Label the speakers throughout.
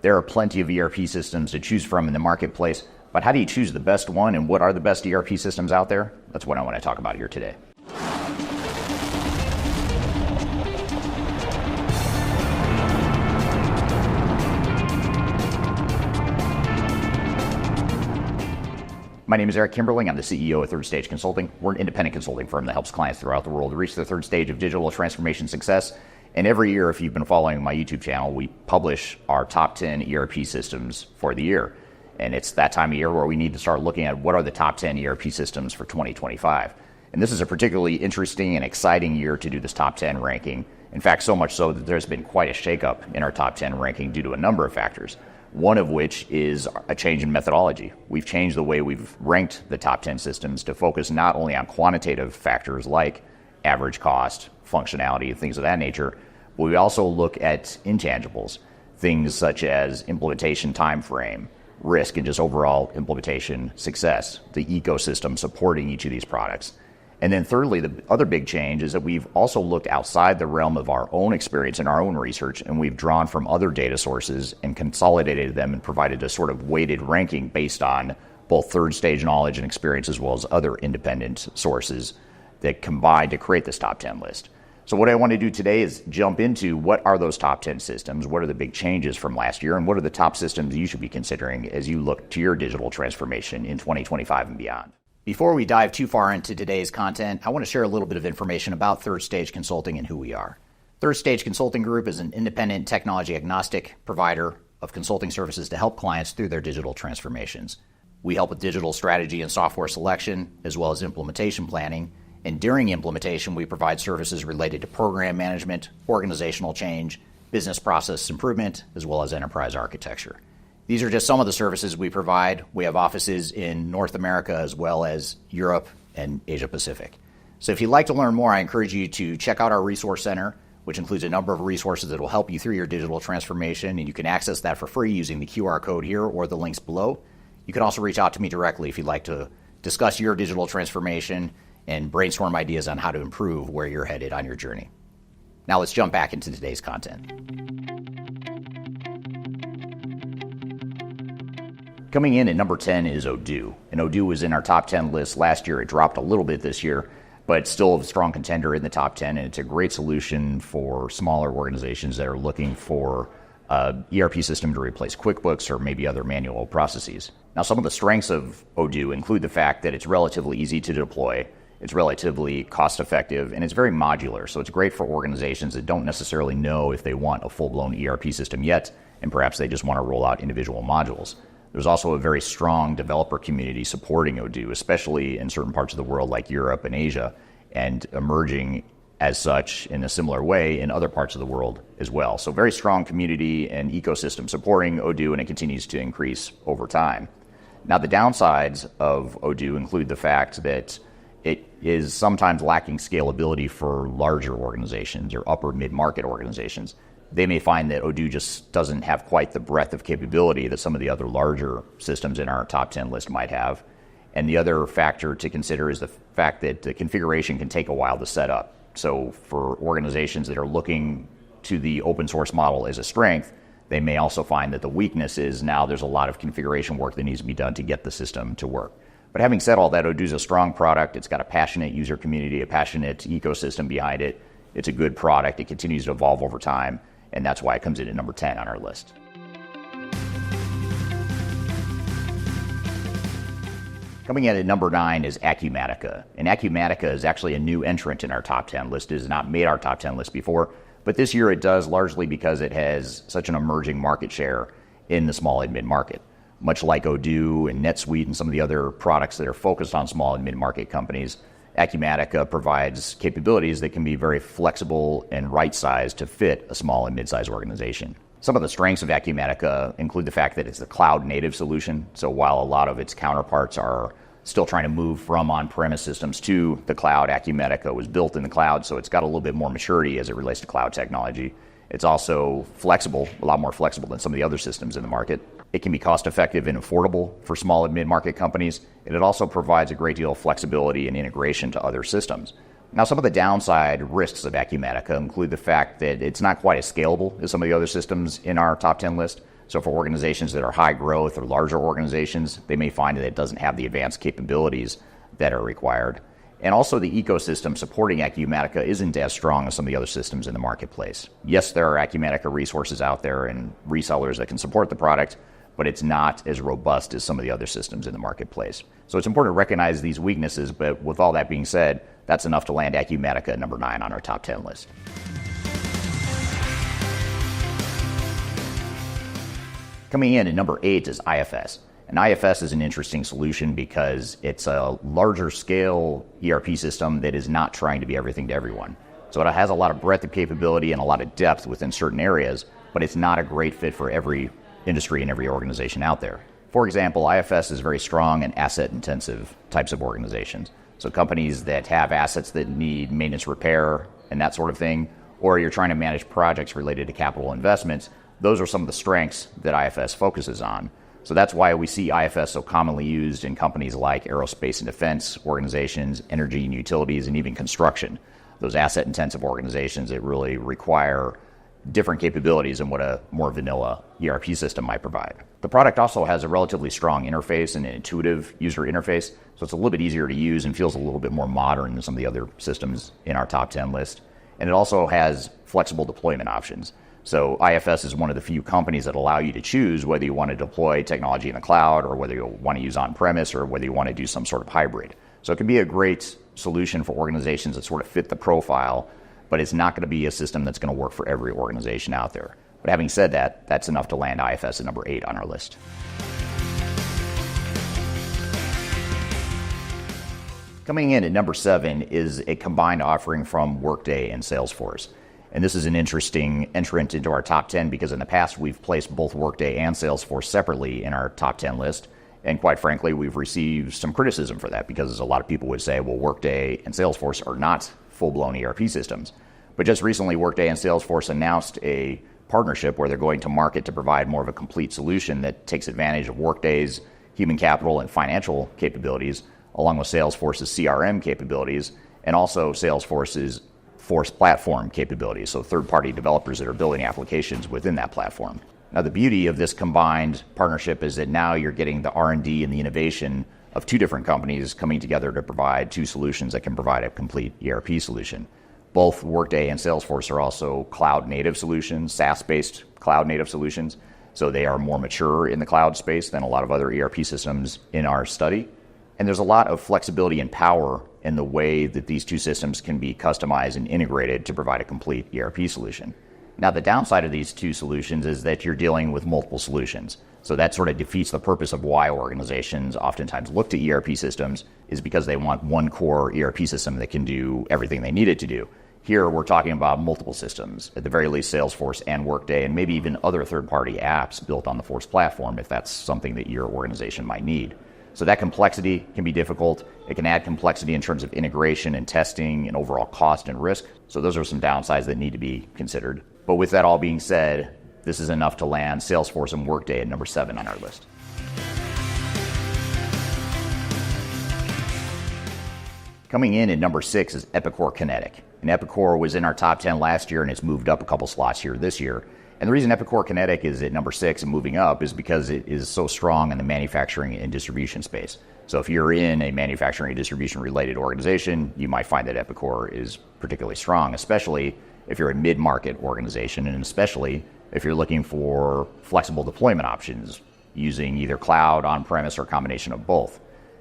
Speaker 1: There are plenty of ERP systems to choose from in the marketplace, but how do you choose the best one and what are the best ERP systems out there? That's what I want to talk about here today. My name is Eric Kimberling. I'm the CEO of Third Stage Consulting. We're an independent consulting firm that helps clients throughout the world reach the third stage of digital transformation success. And every year, if you've been following my YouTube channel, we publish our top 10 ERP systems for the year. And it's that time of year where we need to start looking at what are the top 10 ERP systems for 2025. And this is a particularly interesting and exciting year to do this top 10 ranking. In fact, so much so that there's been quite a shakeup in our top 10 ranking due to a number of factors. One of which is a change in methodology. We've changed the way we've ranked the top 10 systems to focus not only on quantitative factors like average cost, functionality, and things of that nature, but we also look at intangibles, things such as implementation time frame, risk, and just overall implementation success, the ecosystem supporting each of these products. And then thirdly, the other big change is that we've also looked outside the realm of our own experience and our own research, and we've drawn from other data sources and consolidated them and provided a sort of weighted ranking based on both third stage knowledge and experience as well as other independent sources that combine to create this top 10 list. So what I want to do today is jump into what are those top 10 systems, what are the big changes from last year, and what are the top systems you should be considering as you look to your digital transformation in 2025 and beyond. Before we dive too far into today's content, I want to share a little bit of information about Third Stage Consulting and who we are. Third Stage Consulting Group is an independent technology agnostic provider of consulting services to help clients through their digital transformations. We help with digital strategy and software selection, as well as implementation planning. And during implementation, we provide services related to program management, organizational change, business process improvement, as well as enterprise architecture. These are just some of the services we provide. We have offices in North America as well as Europe and Asia Pacific. So if you'd like to learn more, I encourage you to check out our resource center, which includes a number of resources that will help you through your digital transformation, and you can access that for free using the QR code here or the links below. You can also reach out to me directly if you'd like to discuss your digital transformation and brainstorm ideas on how to improve where you're headed on your journey. Now let's jump back into today's content. Coming in at number 10 is Odoo. And Odoo was in our top 10 list last year. It dropped a little bit this year, but it's still a strong contender in the top 10. And it's a great solution for smaller organizations that are looking for an ERP system to replace QuickBooks or maybe other manual processes. Now, some of the strengths of Odoo include the fact that it's relatively easy to deploy, it's relatively cost effective, and it's very modular. So it's great for organizations that don't necessarily know if they want a full-blown ERP system yet, and perhaps they just want to roll out individual modules. There's also a very strong developer community supporting Odoo, especially in certain parts of the world like Europe and Asia, and emerging as such in a similar way in other parts of the world as well. So very strong community and ecosystem supporting Odoo, and it continues to increase over time. Now, the downsides of Odoo include the fact that it is sometimes lacking scalability for larger organizations or upper mid-market organizations. They may find that Odoo just doesn't have quite the breadth of capability that some of the other larger systems in our top 10 list might have. And the other factor to consider is the fact that the configuration can take a while to set up. So for organizations that are looking to the open source model as a strength, they may also find that the weakness is now there's a lot of configuration work that needs to be done to get the system to work. But having said all that, Odoo is a strong product. It's got a passionate user community, a passionate ecosystem behind it. It's a good product. It continues to evolve over time. And that's why it comes in at number 10 on our list. Coming in at number 9 is Acumatica. And Acumatica is actually a new entrant in our top 10 list. It has not made our top 10 list before, but this year it does largely because it has such an emerging market share in the small and mid-market. Much like Odoo and NetSuite and some of the other products that are focused on small and mid-market companies, Acumatica provides capabilities that can be very flexible and right-sized to fit a small and mid-sized organization. Some of the strengths of Acumatica include the fact that it's a cloud-native solution. So while a lot of its counterparts are still trying to move from on-premise systems to the cloud, Acumatica was built in the cloud, so it's got a little bit more maturity as it relates to cloud technology. It's also flexible, a lot more flexible than some of the other systems in the market. It can be cost-effective and affordable for small and mid-market companies, and it also provides a great deal of flexibility and integration to other systems. Now, some of the downside risks of Acumatica include the fact that it's not quite as scalable as some of the other systems in our top 10 list. So for organizations that are high growth or larger organizations, they may find that it doesn't have the advanced capabilities that are required. And also the ecosystem supporting Acumatica isn't as strong as some of the other systems in the marketplace. Yes, there are Acumatica resources out there and resellers that can support the product, but it's not as robust as some of the other systems in the marketplace. So it's important to recognize these weaknesses, but with all that being said, that's enough to land Acumatica at number 9 on our top 10 list. Coming in at number 8 is IFS. And IFS is an interesting solution because it's a larger scale ERP system that is not trying to be everything to everyone. So it has a lot of breadth of capability and a lot of depth within certain areas, but it's not a great fit for every industry and every organization out there. For example, IFS is very strong in asset-intensive types of organizations. So companies that have assets that need maintenance, repair, and that sort of thing, or you're trying to manage projects related to capital investments, those are some of the strengths that IFS focuses on. So that's why we see IFS so commonly used in companies like aerospace and defense organizations, energy and utilities, and even construction. Those asset-intensive organizations that really require different capabilities than what a more vanilla ERP system might provide. The product also has a relatively strong interface and an intuitive user interface, so it's a little bit easier to use and feels a little bit more modern than some of the other systems in our top 10 list. And it also has flexible deployment options. So IFS is one of the few companies that allow you to choose whether you want to deploy technology in the cloud or whether you want to use on-premise or whether you want to do some sort of hybrid. So it can be a great solution for organizations that sort of fit the profile, but it's not going to be a system that's going to work for every organization out there. But having said that, that's enough to land IFS at number 8 on our list. Coming in at number 7 is a combined offering from Workday and Salesforce. And this is an interesting entrant into our top 10 because in the past we've placed both Workday and Salesforce separately in our top 10 list. And quite frankly, we've received some criticism for that because a lot of people would say, well, Workday and Salesforce are not full-blown ERP systems. But just recently, Workday and Salesforce announced a partnership where they're going to market to provide more of a complete solution that takes advantage of Workday's human capital and financial capabilities, along with Salesforce's CRM capabilities, and also Salesforce's Force platform capabilities, so third-party developers that are building applications within that platform. Now, the beauty of this combined partnership is that now you're getting the R&D and the innovation of two different companies coming together to provide two solutions that can provide a complete ERP solution. Both Workday and Salesforce are also cloud-native solutions, SaaS-based cloud-native solutions, so they are more mature in the cloud space than a lot of other ERP systems in our study. And there's a lot of flexibility and power in the way that these two systems can be customized and integrated to provide a complete ERP solution. Now, the downside of these two solutions is that you're dealing with multiple solutions. So that sort of defeats the purpose of why organizations oftentimes look to ERP systems, is because they want one core ERP system that can do everything they need it to do. Here, we're talking about multiple systems, at the very least Salesforce and Workday, and maybe even other third-party apps built on the Force platform if that's something that your organization might need. So that complexity can be difficult. It can add complexity in terms of integration and testing and overall cost and risk. So those are some downsides that need to be considered. But with that all being said, this is enough to land Salesforce and Workday at number 7 on our list. Coming in at number 6 is Epicor Kinetic. And Epicor was in our top 10 last year and it's moved up a couple slots here this year. And the reason Epicor Kinetic is at number 6 and moving up is because it is so strong in the manufacturing and distribution space. So if you're in a manufacturing and distribution related organization, you might find that Epicor is particularly strong, especially if you're a mid-market organization and especially if you're looking for flexible deployment options using either cloud, on-premise, or a combination of both.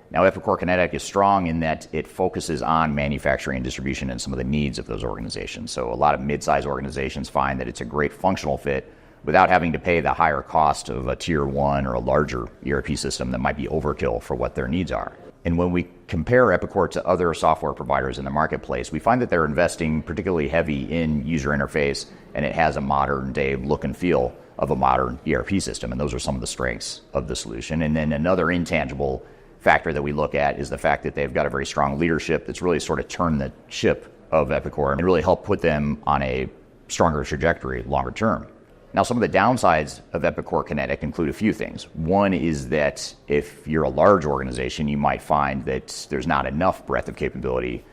Speaker 1: Now, Epicor Kinetic is strong in that it focuses on manufacturing and distribution and some of the needs of those organizations. So a lot of mid-sized organizations find that it's a great functional fit without having to pay the higher cost of a tier 1 or a larger ERP system that might be overkill for what their needs are. And when we compare Epicor to other software providers in the marketplace, we find that they're investing particularly heavy in user interface, and it has a modern day look and feel of a modern ERP system. And those are some of the strengths of the solution. And then another intangible factor that we look at is the fact that they've got a very strong leadership that's really sort of turned the ship of Epicor and really helped put them on a stronger trajectory longer term. Now, some of the downsides of Epicor Kinetic include a few things. One is that if you're a large organization, you might find that there's not enough breadth of capability.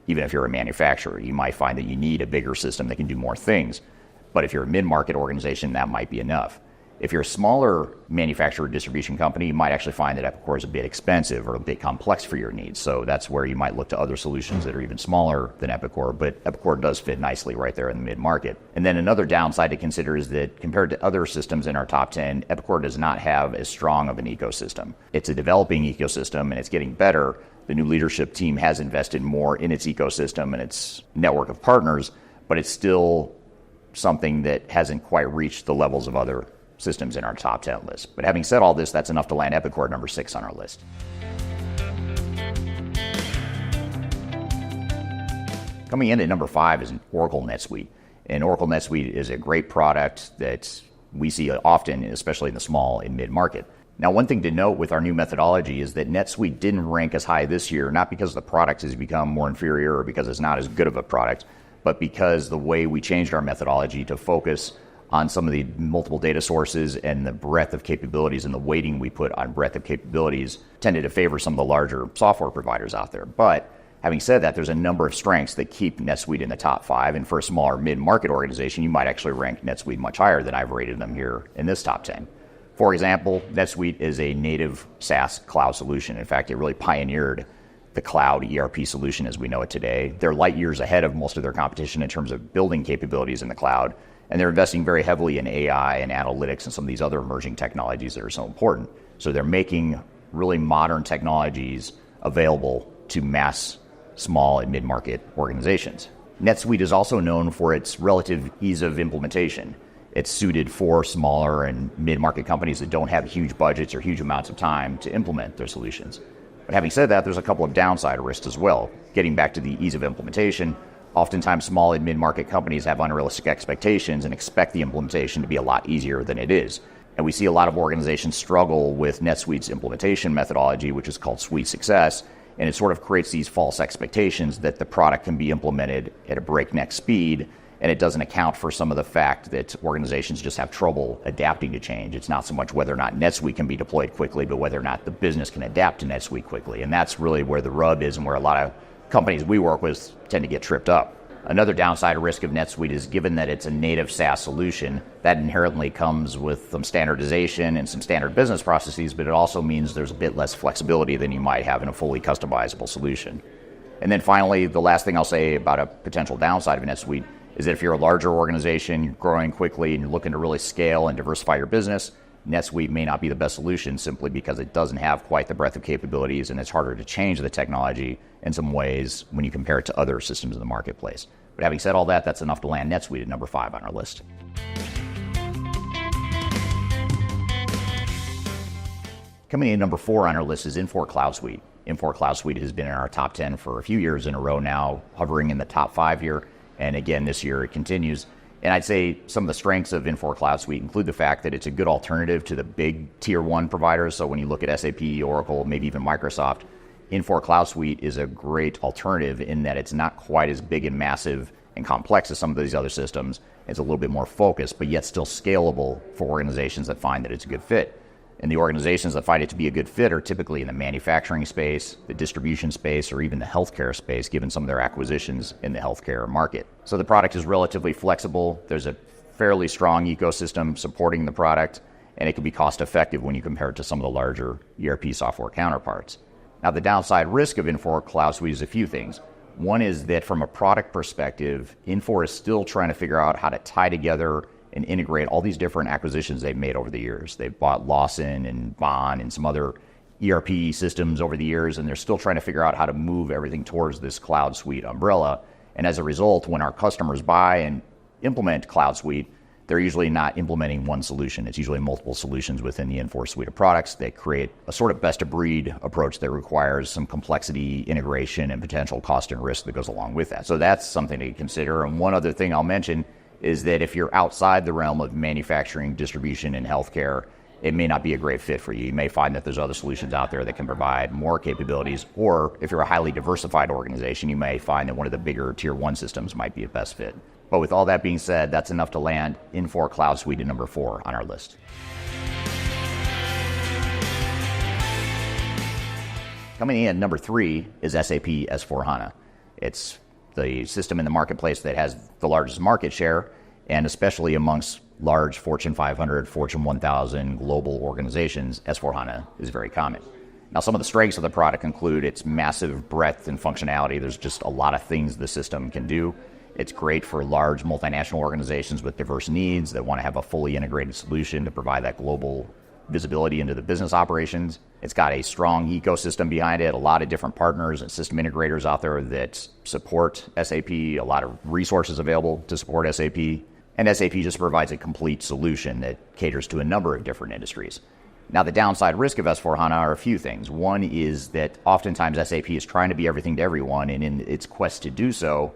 Speaker 1: Even if you're a manufacturer, you might find that you need a bigger system that can do more things. But if you're a mid-market organization, that might be enough. If you're a smaller manufacturer or distribution company, you might actually find that Epicor is a bit expensive or a bit complex for your needs. So that's where you might look to other solutions that are even smaller than Epicor, but Epicor does fit nicely right there in the mid-market. And then another downside to consider is that compared to other systems in our top 10, Epicor does not have as strong of an ecosystem. It's a developing ecosystem and it's getting better. The new leadership team has invested more in its ecosystem and its network of partners, but it's still something that hasn't quite reached the levels of other systems in our top 10 list. But having said all this, that's enough to land Epicor at number 6 on our list. Coming in at number 5 is Oracle NetSuite. And Oracle NetSuite is a great product that we see often, especially in the small and mid-market. Now, one thing to note with our new methodology is that NetSuite didn't rank as high this year, not because the product has become more inferior or because it's not as good of a product, but because the way we changed our methodology to focus on some of the multiple data sources and the breadth of capabilities and the weighting we put on breadth of capabilities tended to favor some of the larger software providers out there. But having said that, there's a number of strengths that keep NetSuite in the top 5. And for a smaller mid-market organization, you might actually rank NetSuite much higher than I've rated them here in this top 10. For example, NetSuite is a native SaaS cloud solution. In fact, it really pioneered the cloud ERP solution as we know it today. They're light years ahead of most of their competition in terms of building capabilities in the cloud. And they're investing very heavily in AI and analytics and some of these other emerging technologies that are so important. So they're making really modern technologies available to mass, small, and mid-market organizations. NetSuite is also known for its relative ease of implementation. It's suited for smaller and mid-market companies that don't have huge budgets or huge amounts of time to implement their solutions. But having said that, there's a couple of downside risks as well. Getting back to the ease of implementation, oftentimes small and mid-market companies have unrealistic expectations and expect the implementation to be a lot easier than it is. And we see a lot of organizations struggle with NetSuite's implementation methodology, which is called Suite Success, and it sort of creates these false expectations that the product can be implemented at a breakneck speed, and it doesn't account for some of the fact that organizations just have trouble adapting to change. It's not so much whether or not NetSuite can be deployed quickly, but whether or not the business can adapt to NetSuite quickly. And that's really where the rub is and where a lot of companies we work with tend to get tripped up. Another downside risk of NetSuite is given that it's a native SaaS solution, that inherently comes with some standardization and some standard business processes, but it also means there's a bit less flexibility than you might have in a fully customizable solution. And then finally, the last thing I'll say about a potential downside of NetSuite is that if you're a larger organization, you're growing quickly, and you're looking to really scale and diversify your business, NetSuite may not be the best solution simply because it doesn't have quite the breadth of capabilities and it's harder to change the technology in some ways when you compare it to other systems in the marketplace. But having said all that, that's enough to land NetSuite at number 5 on our list. Coming in at number 4 on our list is Infor Cloud Suite. Infor Cloud Suite has been in our top 10 for a few years in a row now, hovering in the top 5 here. And again, this year it continues. And I'd say some of the strengths of Infor Cloud Suite include the fact that it's a good alternative to the big tier 1 providers. So when you look at SAP, Oracle, maybe even Microsoft, Infor Cloud Suite is a great alternative in that it's not quite as big and massive and complex as some of these other systems. It's a little bit more focused, but yet still scalable for organizations that find that it's a good fit. And the organizations that find it to be a good fit are typically in the manufacturing space, the distribution space, or even the healthcare space, given some of their acquisitions in the healthcare market. So the product is relatively flexible. There's a fairly strong ecosystem supporting the product, and it can be cost effective when you compare it to some of the larger ERP software counterparts. Now, the downside risk of Infor Cloud Suite is a few things. One is that from a product perspective, Infor is still trying to figure out how to tie together and integrate all these different acquisitions they've made over the years. They've bought Lawson and Bond and some other ERP systems over the years, and they're still trying to figure out how to move everything towards this Cloud Suite umbrella. And as a result, when our customers buy and implement Cloud Suite, they're usually not implementing one solution. It's usually multiple solutions within the Infor suite of products. They create a sort of best-of-breed approach that requires some complexity, integration, and potential cost and risk that goes along with that. So that's something to consider. And one other thing I'll mention is that if you're outside the realm of manufacturing, distribution, and healthcare, it may not be a great fit for you. You may find that there's other solutions out there that can provide more capabilities, or if you're a highly diversified organization, you may find that one of the bigger tier 1 systems might be a best fit. But with all that being said, that's enough to land Infor Cloud Suite at number 4 on our list. Coming in at number 3 is SAP S/4HANA. It's the system in the marketplace that has the largest market share, and especially amongst large Fortune 500, Fortune 1000 global organizations, S4HANA is very common. Now, some of the strengths of the product include its massive breadth and functionality. There's just a lot of things the system can do. It's great for large multinational organizations with diverse needs that want to have a fully integrated solution to provide that global visibility into the business operations. It's got a strong ecosystem behind it, a lot of different partners and system integrators out there that support SAP, a lot of resources available to support SAP. And SAP just provides a complete solution that caters to a number of different industries. Now, the downside risk of S4HANA are a few things. One is that oftentimes SAP is trying to be everything to everyone, and in its quest to do so,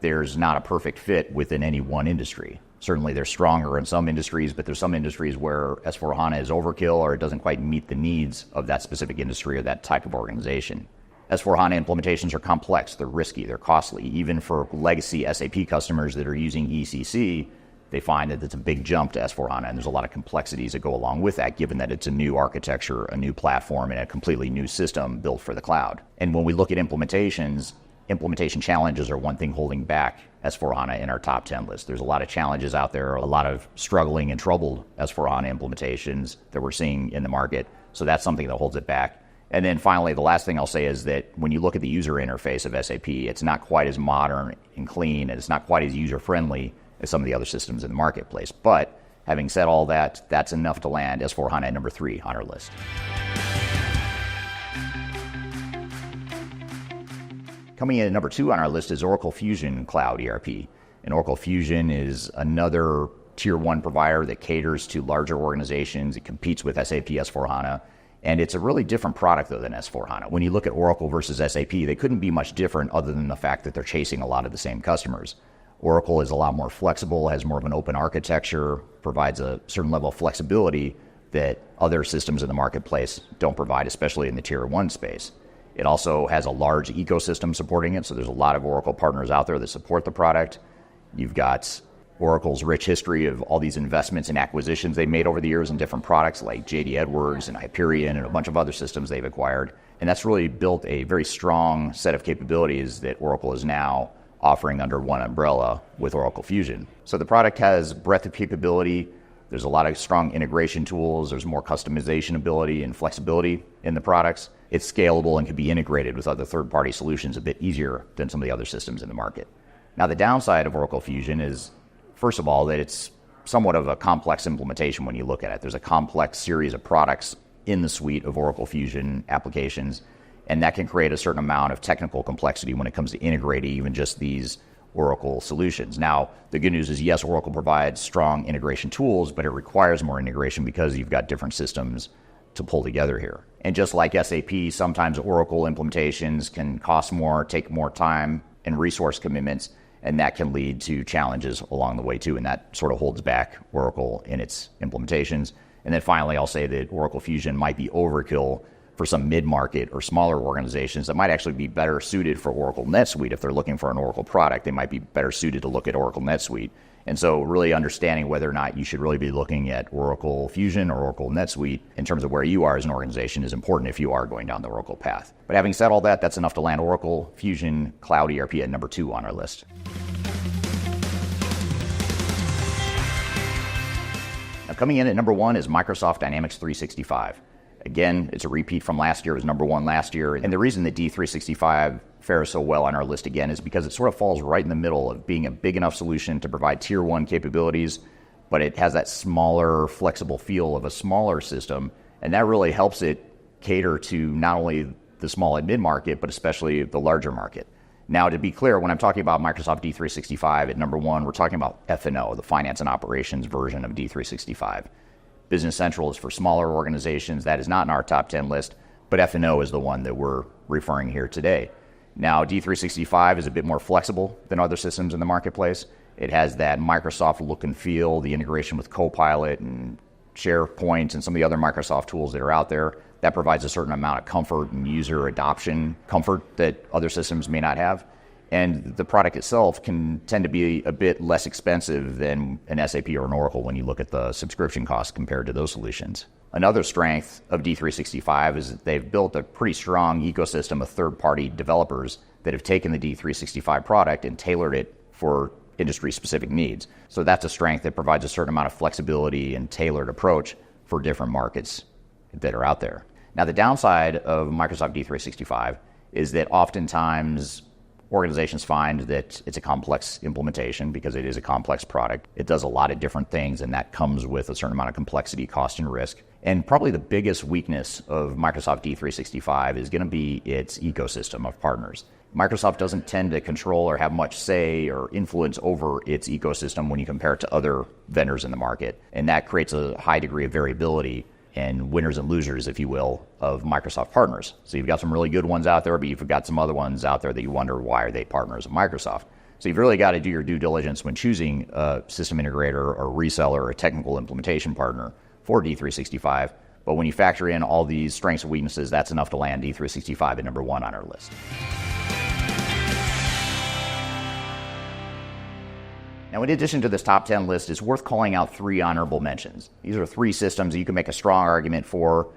Speaker 1: there's not a perfect fit within any one industry. Certainly they're stronger in some industries, but there's some industries where S4HANA is overkill or it doesn't quite meet the needs of that specific industry or that type of organization. S4HANA implementations are complex, they're risky, they're costly. Even for legacy SAP customers that are using ECC, they find that it's a big jump to S4HANA, and there's a lot of complexities that go along with that, given that it's a new architecture, a new platform, and a completely new system built for the cloud. And when we look at implementations, implementation challenges are one thing holding back S4HANA in our top 10 list. There's a lot of challenges out there, a lot of struggling and troubled S4HANA implementations that we're seeing in the market. So that's something that holds it back. And then finally, the last thing I'll say is that when you look at the user interface of SAP, it's not quite as modern and clean, and it's not quite as user-friendly as some of the other systems in the marketplace. But having said all that, that's enough to land S4HANA at number 3 on our list. Coming in at number 2 on our list is Oracle Fusion Cloud ERP. And Oracle Fusion is another Tier 1 provider that caters to larger organizations. It competes with SAP S4HANA. And it's a really different product, though, than S4HANA. When you look at Oracle versus SAP, they couldn't be much different other than the fact that they're chasing a lot of the same customers. Oracle is a lot more flexible, has more of an open architecture, provides a certain level of flexibility that other systems in the marketplace don't provide, especially in the Tier 1 space. It also has a large ecosystem supporting it, so there's a lot of Oracle partners out there that support the product. You've got Oracle's rich history of all these investments and acquisitions they made over the years in different products like JD Edwards and Hyperion and a bunch of other systems they've acquired. And that's really built a very strong set of capabilities that Oracle is now offering under one umbrella with Oracle Fusion. So the product has breadth of capability. There's a lot of strong integration tools. There's more customization ability and flexibility in the products. It's scalable and can be integrated with other third-party solutions a bit easier than some of the other systems in the market. Now, the downside of Oracle Fusion is, first of all, that it's somewhat of a complex implementation when you look at it. There's a complex series of products in the suite of Oracle Fusion applications, and that can create a certain amount of technical complexity when it comes to integrating even just these Oracle solutions. Now, the good news is, yes, Oracle provides strong integration tools, but it requires more integration because you've got different systems to pull together here. And just like SAP, sometimes Oracle implementations can cost more, take more time and resource commitments, and that can lead to challenges along the way too, and that sort of holds back Oracle in its implementations. And then finally, I'll say that Oracle Fusion might be overkill for some mid-market or smaller organizations that might actually be better suited for Oracle NetSuite. If they're looking for an Oracle product, they might be better suited to look at Oracle NetSuite. And so really understanding whether or not you should really be looking at Oracle Fusion or Oracle NetSuite in terms of where you are as an organization is important if you are going down the Oracle path. But having said all that, that's enough to land Oracle Fusion Cloud ERP at number 2 on our list. Now, coming in at number 1 is Microsoft Dynamics 365. Again, it's a repeat from last year. It was number 1 last year. And the reason that D365 fares so well on our list again is because it sort of falls right in the middle of being a big enough solution to provide Tier 1 capabilities, but it has that smaller, flexible feel of a smaller system. And that really helps it cater to not only the small and mid-market, but especially the larger market. Now, to be clear, when I'm talking about Microsoft D365 at number 1, we're talking about F&O, the finance and operations version of D365. Business Central is for smaller organizations. That is not in our top 10 list, but F&O is the one that we're referring here today. Now, D365 is a bit more flexible than other systems in the marketplace. It has that Microsoft look and feel, the integration with Copilot and SharePoint and some of the other Microsoft tools that are out there. That provides a certain amount of comfort and user adoption comfort that other systems may not have. And the product itself can tend to be a bit less expensive than an SAP or an Oracle when you look at the subscription costs compared to those solutions. Another strength of D365 is that they've built a pretty strong ecosystem of third-party developers that have taken the D365 product and tailored it for industry-specific needs. So that's a strength that provides a certain amount of flexibility and tailored approach for different markets that are out there. Now, the downside of Microsoft D365 is that oftentimes organizations find that it's a complex implementation because it is a complex product. It does a lot of different things, and that comes with a certain amount of complexity, cost, and risk. And probably the biggest weakness of Microsoft D365 is going to be its ecosystem of partners. Microsoft doesn't tend to control or have much say or influence over its ecosystem when you compare it to other vendors in the market. And that creates a high degree of variability and winners and losers, if you will, of Microsoft partners. So you've got some really good ones out there, but you've got some other ones out there that you wonder why are they partners of Microsoft. So you've really got to do your due diligence when choosing a system integrator or reseller or a technical implementation partner for D365. But when you factor in all these strengths and weaknesses, that's enough to land D365 at number 1 on our list. Now, in addition to this top 10 list, it's worth calling out 3 honorable mentions. These are 3 systems that you can make a strong argument for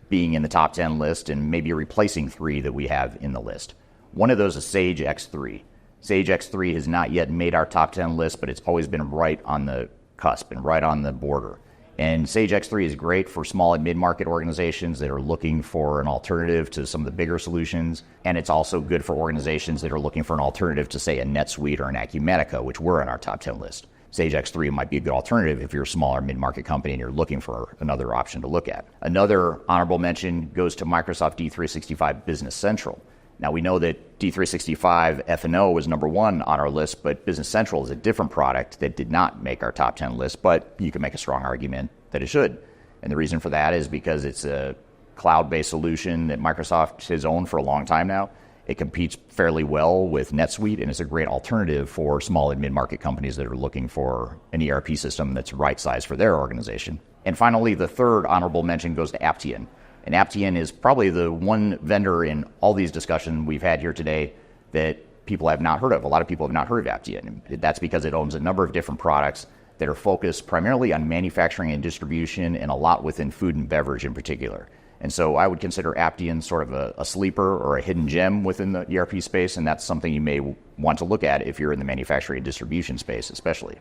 Speaker 1: being in the top 10 list and maybe replacing 3 that we have in the list. One of those is Sage X3. Sage X3 has not yet made our top 10 list, but it's always been right on the cusp and right on the border. And Sage X3 is great for small and mid-market organizations that are looking for an alternative to some of the bigger solutions. And it's also good for organizations that are looking for an alternative to, say, a NetSuite or an Acumatica, which were on our top 10 list. Sage X3 might be a good alternative if you're a smaller mid-market company and you're looking for another option to look at. Another honorable mention goes to Microsoft D365 Business Central. Now, we know that D365 F&O was number 1 on our list, but Business Central is a different product that did not make our top 10 list, but you can make a strong argument that it should. And the reason for that is because it's a cloud-based solution that Microsoft has owned for a long time now. It competes fairly well with NetSuite, and it's a great alternative for small and mid-market companies that are looking for an ERP system that's right-sized for their organization. And finally, the third honorable mention goes to Aptean. And Aptean is probably the one vendor in all these discussions we've had here today that people have not heard of. A lot of people have not heard of Aptean. That's because it owns a number of different products that are focused primarily on manufacturing and distribution and a lot within food and beverage in particular. And so I would consider Aptean sort of a sleeper or a hidden gem within the ERP space, and that's something you may want to look at if you're in the manufacturing and distribution space especially.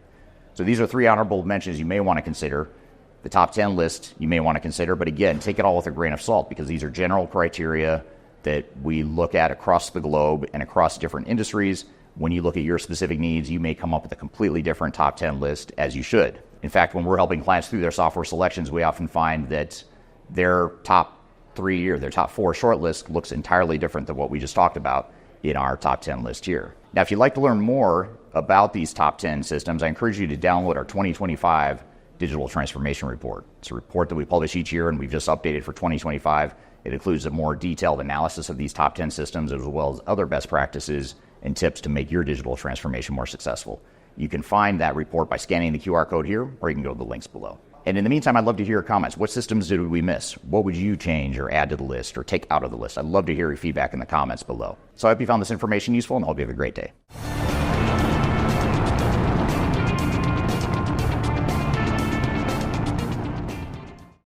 Speaker 1: So these are 3 honorable mentions you may want to consider. The top 10 list you may want to consider, but again, take it all with a grain of salt because these are general criteria that we look at across the globe and across different industries. When you look at your specific needs, you may come up with a completely different top 10 list, as you should. In fact, when we're helping clients through their software selections, we often find that their top 3 or their top 4 shortlist looks entirely different than what we just talked about in our top 10 list here. Now, if you'd like to learn more about these top 10 systems, I encourage you to download our 2025 Digital Transformation Report. It's a report that we publish each year, and we've just updated for 2025. It includes a more detailed analysis of these top 10 systems, as well as other best practices and tips to make your digital transformation more successful. You can find that report by scanning the QR code here, or you can go to the links below. And in the meantime, I'd love to hear your comments. What systems did we miss? What would you change or add to the list or take out of the list? I'd love to hear your feedback in the comments below. So I hope you found this information useful, and I hope you have a great day.